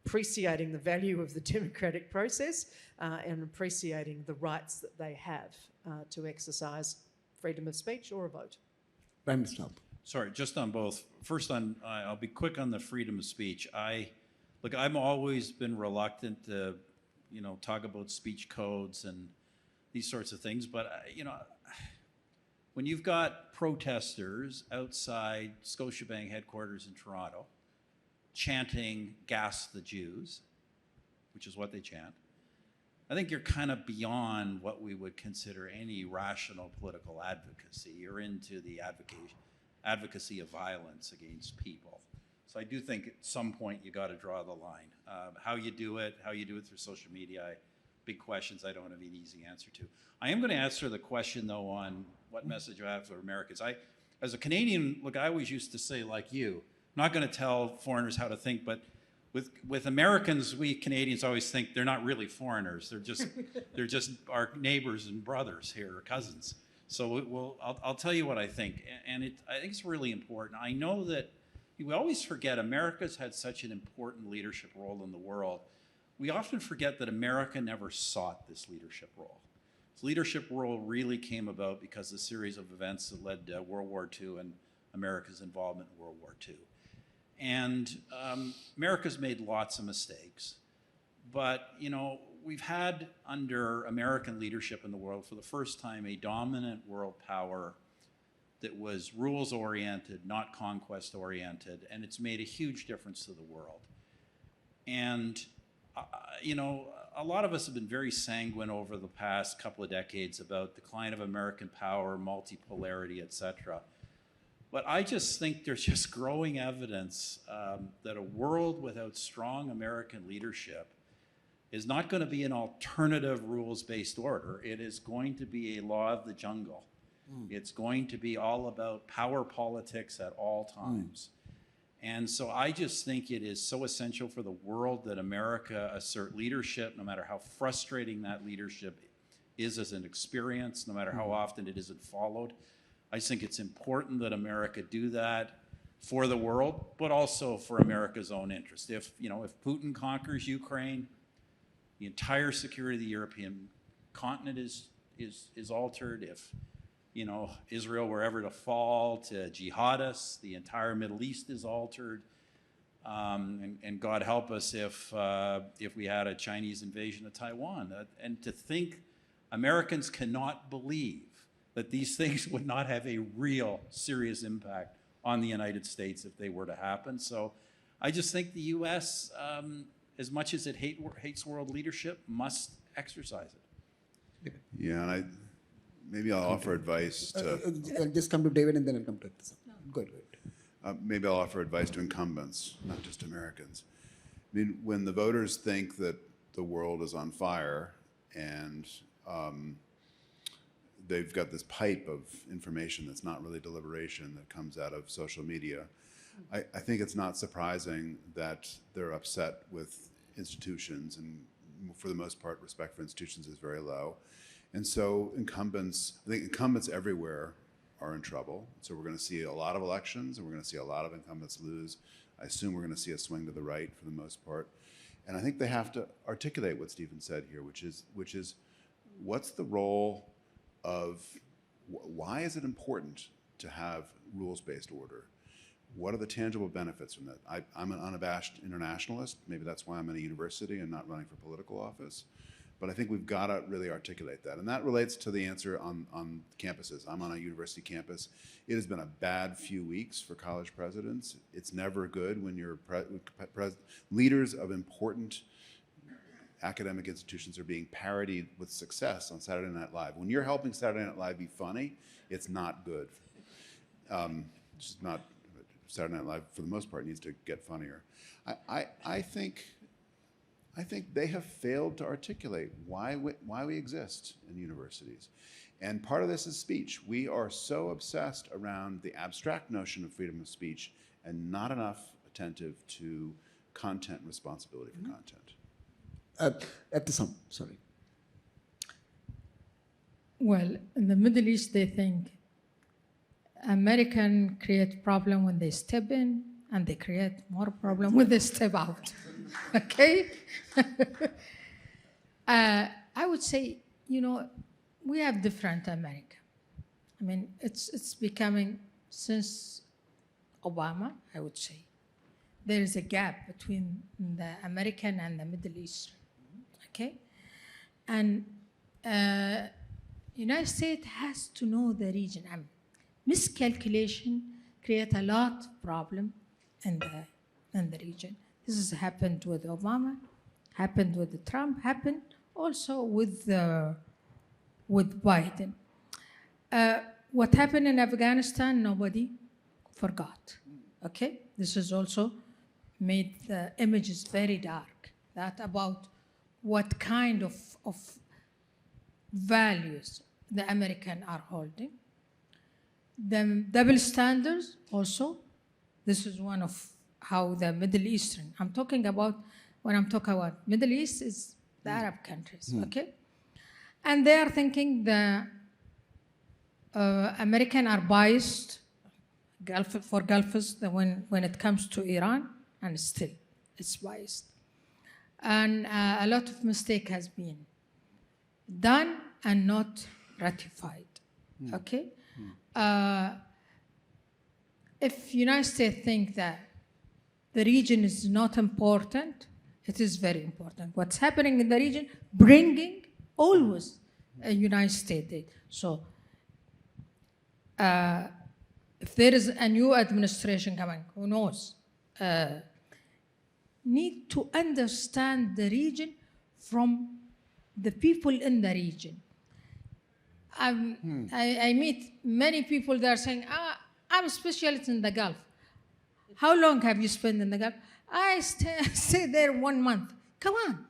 appreciating the value of the democratic process and appreciating the rights that they have to exercise freedom of speech or a vote. Prime Minister. Sorry, just on both. First, I'll be quick on the freedom of speech. I've always been reluctant to, talk about speech codes and these sorts of things. But when you've got protesters outside Scotiabank headquarters in Toronto chanting "Gas the Jews," which is what they chant, I think you're kind of beyond what we would consider any rational political advocacy. You're into the advocacy of violence against people. So I do think at some point you got to draw the line. How you do it through social media, big questions I don't have an easy answer to. I am going to answer the question though on what message I have for Americans. As a Canadian, I always used to say, like you, I'm not going to tell foreigners how to think, but with Americans, we Canadians always think they're not really foreigners. They're just our neighbors and brothers here, or cousins. So I'll tell you what I think, and I think it's really important. I know that we always forget America's had such an important leadership role in the world. We often forget that America never sought this leadership role. This leadership role really came about because of a series of events that led to World War II and America's involvement in World War II. And America's made lots of mistakes, but we've had under American leadership in the world for the first time a dominant world power that was rules-oriented, not conquest-oriented, and it's made a huge difference to the world. And a lot of us have been very sanguine over the past couple of decades about decline of American power, multipolarity, etc. But I just think there's just growing evidence that a world without strong American leadership is not going to be an alternative rules-based order. It is going to be a law of the jungle. It's going to be all about power politics at all times. And so I just think it is so essential for the world that America assert leadership, no matter how frustrating that leadership is as an experience, no matter how often it isn't followed. I think it's important that America do that for the world, but also for America's own interest. If Putin conquers Ukraine, the entire security of the European continent is altered. If Israel were ever to fall to jihadists, the entire Middle East is altered. And God help us if we had a Chinese invasion of Taiwan. And to think Americans cannot believe that these things would not have a real serious impact on the United States if they were to happen. So I just think the U.S., as much as it hates world leadership, must exercise it. Yeah, and maybe I'll offer advice to... I'll just come to David and then I'll come to this. Go ahead. Maybe I'll offer advice to incumbents, not just Americans. I mean, when the voters think that the world is on fire and they've got this pipe of information that's not really deliberation that comes out of social media, I think it's not surprising that they're upset with institutions, and for the most part, respect for institutions is very low. And so I think incumbents everywhere are in trouble. So we're going to see a lot of elections, and we're going to see a lot of incumbents lose. I assume we're going to see a swing to the right for the most part. And I think they have to articulate what Stephen said here, which is what's the role of, why is it important to have rules-based order? What are the tangible benefits from that? I'm an unabashed internationalist. Maybe that's why I'm in a university and not running for political office. But I think we've got to really articulate that. And that relates to the answer on campuses. I'm on a university campus. It has been a bad few weeks for college presidents. It's never good when your leaders of important academic institutions are being parodied with success on Saturday Night Live. When you're helping Saturday Night Live be funny, it's not good. It's just not, Saturday Night Live, for the most part, needs to get funnier. I think they have failed to articulate why we exist in universities. And part of this is speech. We are so obsessed around the abstract notion of freedom of speech and not enough attentive to content and responsibility for content. Ebtisam, sorry. Well, in the Middle East, they think American create problem when they step in, and they create more problem when they step out. Okay? I would say, we have different America. I mean, it's becoming, since Obama, I would say, there is a gap between the American and the Middle Eastern. Okay? And United States has to know the region. I mean, miscalculation create a lot of problem in the region. This has happened with Obama, happened with Trump, happened also with Biden. What happened in Afghanistan, nobody forgot. Okay, this has also made the images very dark. That about what kind of values the Americans are holding. The double standards also. This is one of how the Middle Eastern, when I'm talking about Middle East, is the Arab countries, okay? And they are thinking the Americans are biased for Gulfists when it comes to Iran, and still it's biased. And a lot of mistake has been done and not ratified, okay? If United States think that the region is not important, it is very important. What's happening in the region, bringing always a United States aid. So if there is a new administration coming, who knows, need to understand the region from the people in the region. I meet many people that are saying, I'm a specialist in the Gulf. How long have you spent in the Gulf? I stay there 1 month. Come on.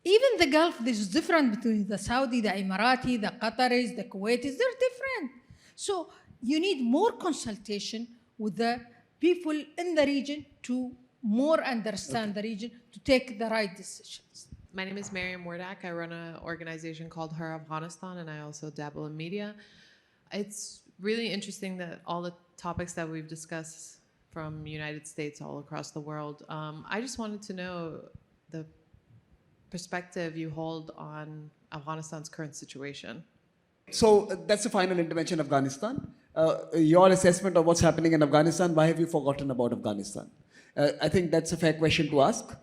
Even the Gulf, there's difference between the Saudi, the Emirati, the Qataris, the Kuwaitis, they're different. So you need more consultation with the people in the region to more understand the region, to take the right decisions. My name is Mariam Wardak. I run an organization called Her Afghanistan, and I also dabble in media. It's really interesting that all the topics that we've discussed from United States all across the world, I just wanted to know the perspective you hold on Afghanistan's current situation. So that's the final intervention in Afghanistan. Your assessment of what's happening in Afghanistan, why have you forgotten about Afghanistan? I think that's a fair question to ask.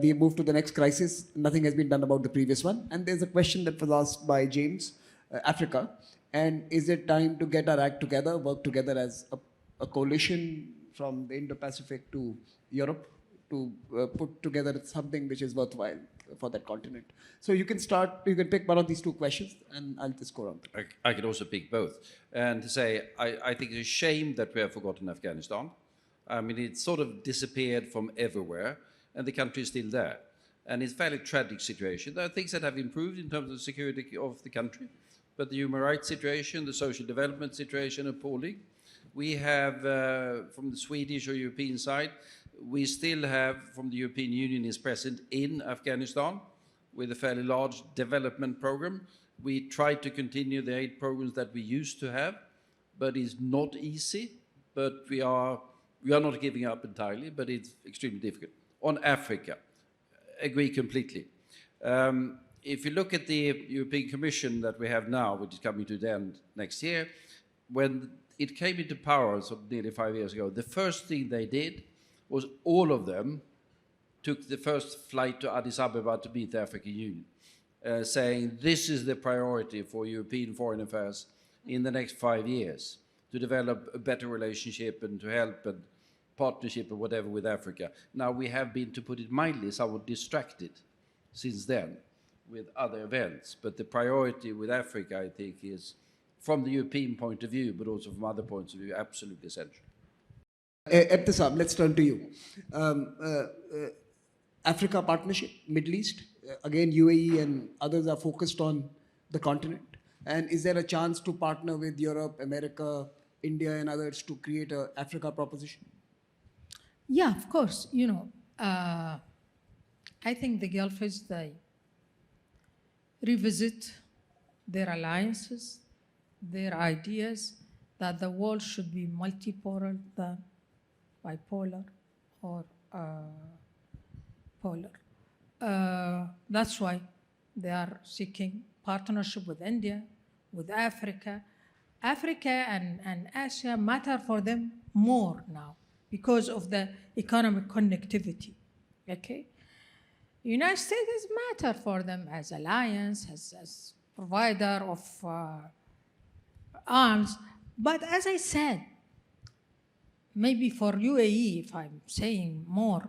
We move to the next crisis. Nothing has been done about the previous one. And there's a question that was asked by James, Africa. And is it time to get our act together, work together as a coalition from the Indo-Pacific to Europe to put together something which is worthwhile for that continent? So you can pick one of these two questions and I'll just go on. I could also pick both. And to say, I think it's a shame that we have forgotten Afghanistan. I mean, it sort of disappeared from everywhere and the country is still there. And it's a fairly tragic situation. There are things that have improved in terms of security of the country, but the human rights situation, the social development situation, appalling. We have, from the Swedish or European side, we still have, from the European Union is present in Afghanistan with a fairly large development program. We try to continue the aid programs that we used to have, but it's not easy. But we are not giving up entirely, but it's extremely difficult. On Africa, agree completely. If you look at the European Commission that we have now, which is coming to the end next year, when it came into power so nearly 5 years ago, the first thing they did was all of them took the first flight to Addis Ababa to meet the African Union, saying this is the priority for European foreign affairs in the next 5 years, to develop a better relationship and to help and partnership or whatever with Africa. Now we have been, to put it mildly, somewhat distracted since then with other events, but the priority with Africa, I think, is, from the European point of view, but also from other points of view, absolutely essential. Ebtisam, let's turn to you. Africa Partnership, Middle East, again UAE and others are focused on the continent. And is there a chance to partner with Europe, America, India and others to create a Africa proposition? Yeah, of course. You know, I think the Gulfists, they revisit their alliances, their ideas that the world should be multipolar than bipolar or polar. That's why they are seeking partnership with India, with Africa. Africa and Asia matter for them more now because of the economic connectivity, okay? United States is matter for them as alliance, as provider of arms. But as I said, maybe for UAE, if I'm saying more,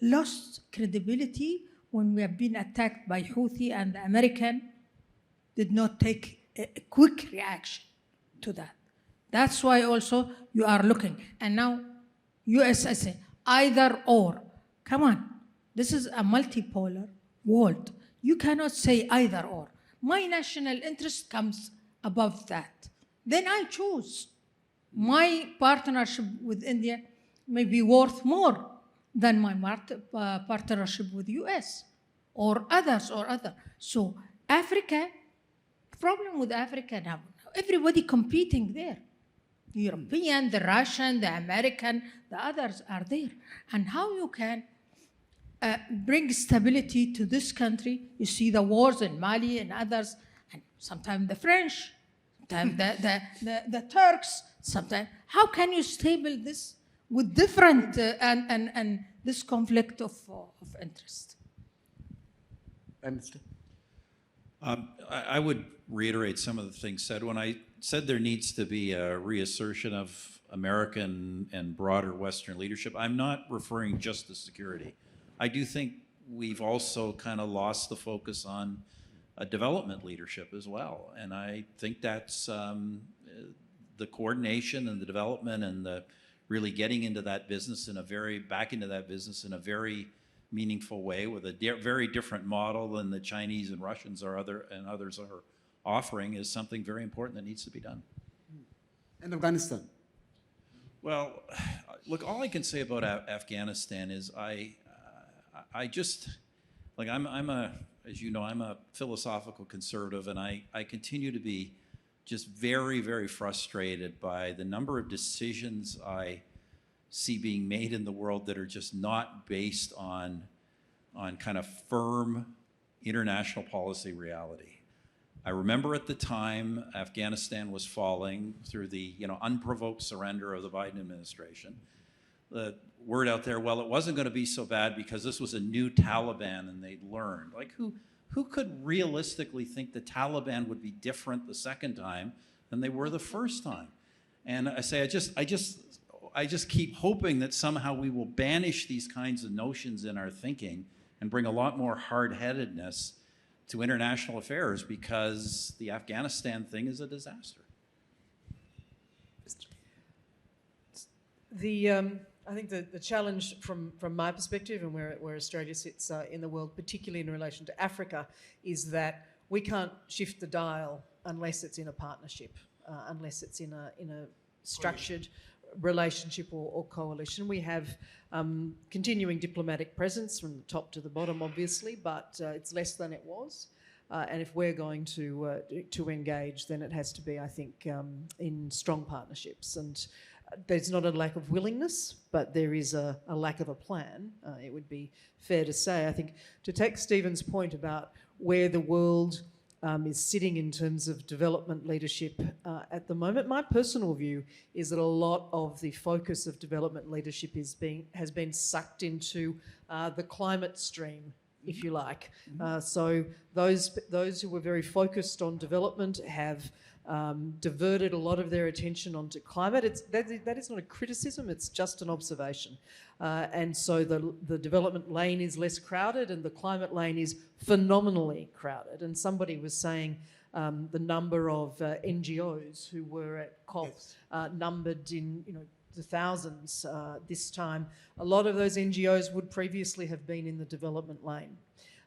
lost credibility when we have been attacked by Houthi, and the American did not take a quick reaction to that. That's why also you are looking. And now USA, either or. Come on, this is a multipolar world. You cannot say either or. My national interest comes above that. Then I choose. My partnership with India may be worth more than my partnership with US or others or other. So Africa, problem with Africa now, everybody competing there. The European, the Russian, the American, the others are there. And how you can bring stability to this country? You see the wars in Mali and others, and sometimes the French, sometimes the Turks, sometimes. How can you stable this with different and this conflict of interest? Understood. I would reiterate some of the things said. When I said there needs to be a reassertion of American and broader Western leadership, I'm not referring just to security. I do think we've also kind of lost the focus on development leadership as well. And I think that's the coordination and the development and the really getting into that business back into that business in a very meaningful way with a very different model than the Chinese and Russians and others are offering is something very important that needs to be done. And Afghanistan? Well, look, all I can say about Afghanistan is I just, like as you know, I'm a philosophical conservative, and I continue to be just very, very frustrated by the number of decisions I see being made in the world that are just not based on kind of firm international policy reality. I remember at the time Afghanistan was falling through the unprovoked surrender of the Biden administration. The word out there, well, it wasn't going to be so bad because this was a new Taliban and they'd learned. Like who could realistically think the Taliban would be different the second time than they were the first time? And I say, I just keep hoping that somehow we will banish these kinds of notions in our thinking and bring a lot more hard-headedness to international affairs, because the Afghanistan thing is a disaster. I think the challenge from my perspective and where Australia sits in the world, particularly in relation to Africa, is that we can't shift the dial unless it's in a partnership, unless it's in a structured relationship or coalition. We have continuing diplomatic presence from the top to the bottom, obviously, but it's less than it was. And if we're going to engage, then it has to be, I think, in strong partnerships. And there's not a lack of willingness, but there is a lack of a plan. It would be fair to say. I think to take Stephen's point about where the world is sitting in terms of development leadership at the moment. My personal view is that a lot of the focus of development leadership has been sucked into the climate stream, if you like. So those who were very focused on development have diverted a lot of their attention onto climate. That is not a criticism, it's just an observation. And so the development lane is less crowded and the climate lane is phenomenally crowded. And somebody was saying the number of NGOs who were at COP numbered in the thousands this time. A lot of those NGOs would previously have been in the development lane.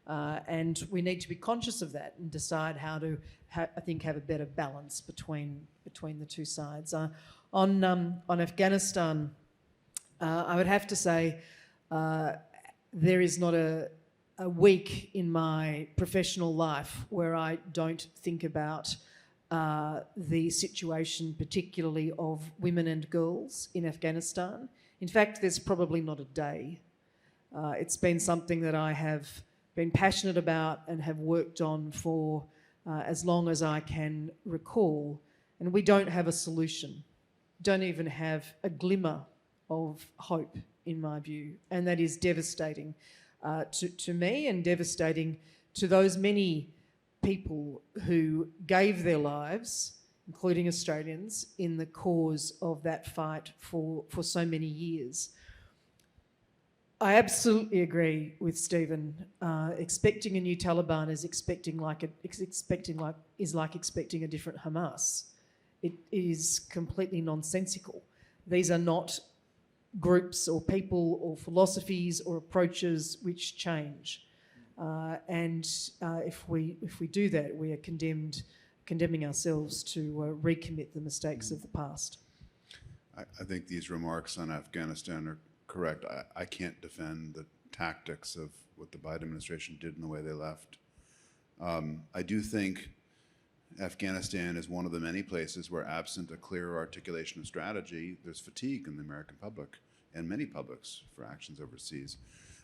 And we need to be conscious of that and decide how to, I think, have a better balance between the two sides. On Afghanistan, I would have to say there is not a week in my professional life where I don't think about the situation, particularly of women and girls in Afghanistan. In fact, there's probably not a day. It's been something that I have been passionate about and have worked on for as long as I can recall. And we don't have a solution, don't even have a glimmer of hope, in my view. And that is devastating to me and devastating to those many people who gave their lives, including Australians, in the cause of that fight for so many years. I absolutely agree with Stephen. Expecting a new Taliban is like expecting a different Hamas. It is completely nonsensical. These are not groups or people or philosophies or approaches which change. And if we do that, we are condemning ourselves to recommit the mistakes of the past. I think these remarks on Afghanistan are correct. I can't defend the tactics of what the Biden administration did and the way they left. I do think Afghanistan is one of the many places where, absent a clear articulation of strategy, there's fatigue in the American public and many publics for actions overseas.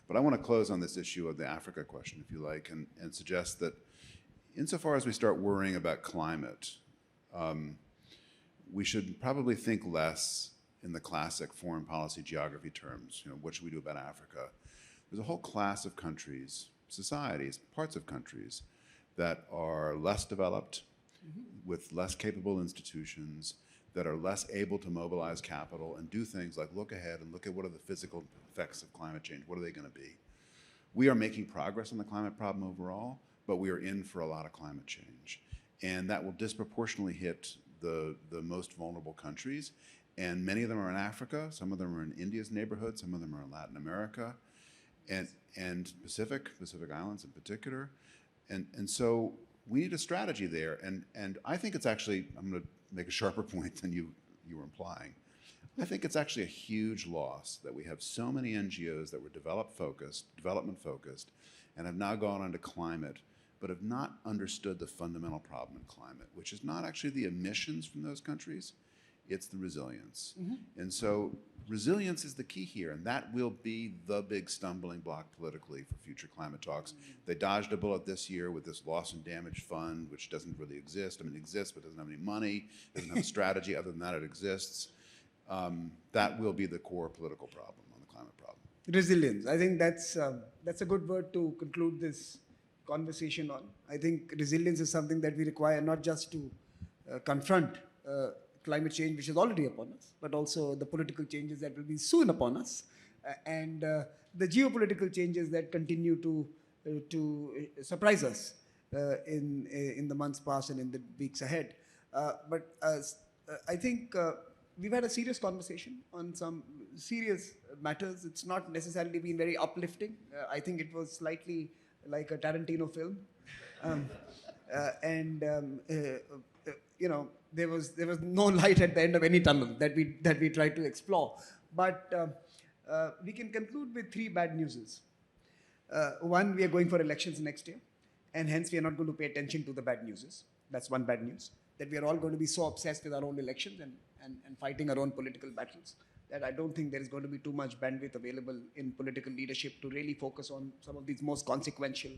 But I want to close on this issue of the Africa question, if you like, and suggest that insofar as we start worrying about climate, we should probably think less in the classic foreign policy geography terms. What should we do about Africa? There's a whole class of countries, societies, parts of countries that are less developed, with less capable institutions, that are less able to mobilize capital and do things like look ahead and look at what are the physical effects of climate change, what are they going to be? We are making progress on the climate problem overall, but we are in for a lot of climate change. And that will disproportionately hit the most vulnerable countries. And many of them are in Africa, some of them are in India's neighborhood, some of them are in Latin America, and Pacific Islands in particular. And so we need a strategy there. And I think it's actually, I'm going to make a sharper point than you were implying. I think it's actually a huge loss that we have so many NGOs that were development focused, and have now gone on to climate, but have not understood the fundamental problem in climate, which is not actually the emissions from those countries, it's the resilience. And so resilience is the key here, and that will be the big stumbling block politically for future climate talks. They dodged a bullet this year with this loss and damage fund, which doesn't really exist. I mean, it exists, but doesn't have any money, doesn't have a strategy. Other than that, it exists. That will be the core political problem on the climate problem. Resilience. I think that's a good word to conclude this conversation on. I think resilience is something that we require not just to confront climate change, which is already upon us, but also the political changes that will be soon upon us, and the geopolitical changes that continue to surprise us in the months past and in the weeks ahead. But I think we've had a serious conversation on some serious matters. It's not necessarily been very uplifting. I think it was slightly like a Tarantino film. There was no light at the end of any tunnel that we tried to explore. But we can conclude with three bad newses. One, we are going for elections next year, and hence we are not going to pay attention to the bad newses. That's one bad news, that we are all going to be so obsessed with our own elections and fighting our own political battles that I don't think there is going to be too much bandwidth available in political leadership to really focus on some of these most consequential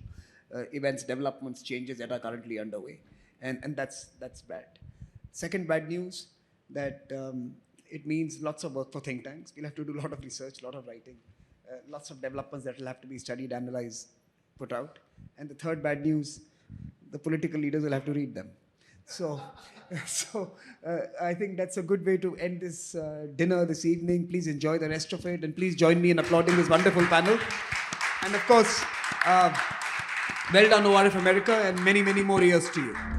events, developments, changes that are currently underway. And that's bad. Second bad news, that it means lots of work for think tanks. We'll have to do a lot of research, a lot of writing, lots of developments that will have to be studied, analyzed, put out. And the third bad news, the political leaders will have to read them. So, I think that's a good way to end this dinner this evening. Please enjoy the rest of it, and please join me in applauding this wonderful panel. And of course, well done, ORF America, and many, many more years to you.